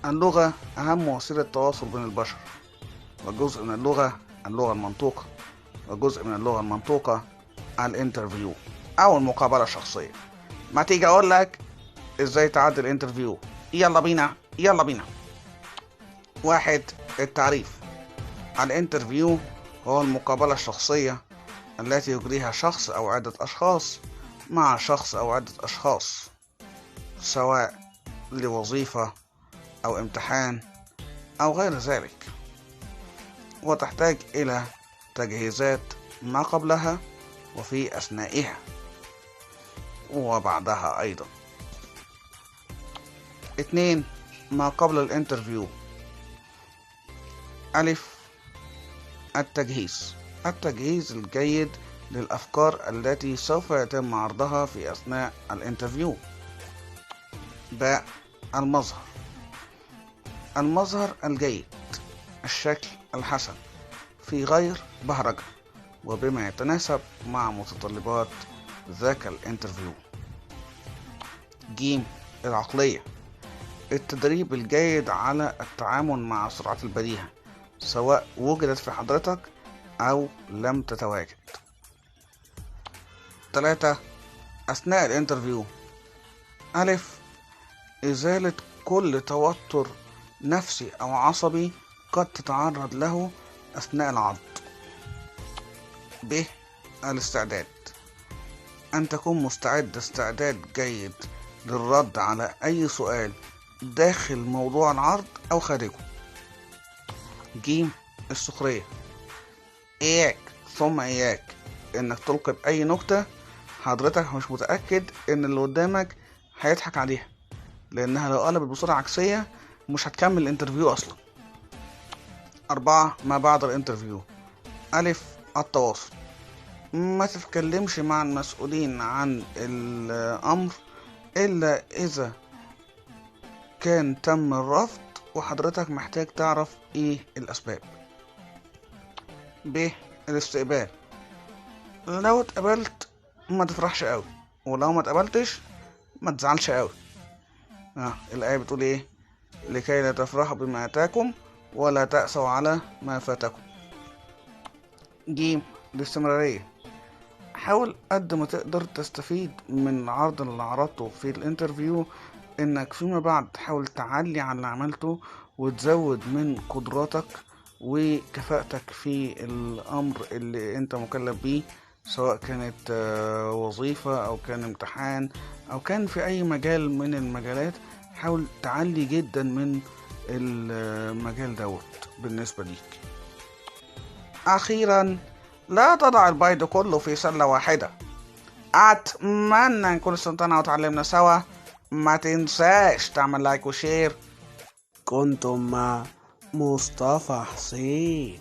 اللغة أهم وسيلة تواصل بين البشر، وجزء من اللغة المنطوقة، وجزء من اللغة المنطوقة الانترفيو أو المقابلة الشخصية. ما تيجي أقول لك إزاي تعدي الانترفيو؟ يلا بينا يلا بينا. واحد، التعريف. الانترفيو هو المقابلة الشخصية التي يجريها شخص أو عدة أشخاص مع شخص أو عدة أشخاص، سواء لوظيفة أو امتحان أو غير ذلك، وتحتاج إلى تجهيزات ما قبلها وفي أثنائها وبعدها أيضا. 2، ما قبل الانترفيو. ألف، التجهيز الجيد للأفكار التي سوف يتم عرضها في أثناء الانترفيو. باء، المظهر الجيد، الشكل الحسن في غير بهرجة وبما يتناسب مع متطلبات ذاك الانترفيو. جيم، العقلية، التدريب الجيد على التعامل مع سرعة البديهة سواء وجدت في حضرتك أو لم تتواجد. 3، أثناء الانترفيو. ألف، إزالة كل توتر نفسي أو عصبي قد تتعرض له أثناء العرض. ب، الاستعداد، أن تكون مستعد استعداد جيد للرد على أي سؤال داخل موضوع العرض أو خارجه. ج، السخرية، إياك ثم إياك إنك تلقي بأي نكتة حضرتك مش متأكد إن اللي قدامك هيضحك عليها، لأنها لو قلبت بصورة عكسية مش هتكمل الانترفيو أصلا. 4، ما بعد الانترفيو. ألف، التواصل، ما تتكلمش مع المسؤولين عن الأمر إلا إذا كان تم الرفض وحضرتك محتاج تعرف إيه الأسباب. ب، الاستقبال، لو اتقبلت ما تفرحش قوي، ولو ما اتقبلتش ما تزعلش قوي. الآية بتقول إيه؟ لكي لا تفرحوا بما أتاكم ولا تأسوا على ما فاتكم. ج، الاستمرارية، حاول قد ما تقدر تستفيد من العرض اللي عرضته في الانترفيو، انك فيما بعد تحاول تعلي على اللي عملته وتزود من قدراتك وكفاءتك في الامر اللي انت مكلف بيه، سواء كانت وظيفة او كان امتحان او كان في اي مجال من المجالات. حاول تعلي جدا من المجال دوت بالنسبة ليك. اخيرا، لا تضع البيض كله في سلة واحدة. اتمنى نكون استمتعنا وتعلمنا سوا. ما تنساش تعمل لايك وشير. كنتم مع مصطفى حسين.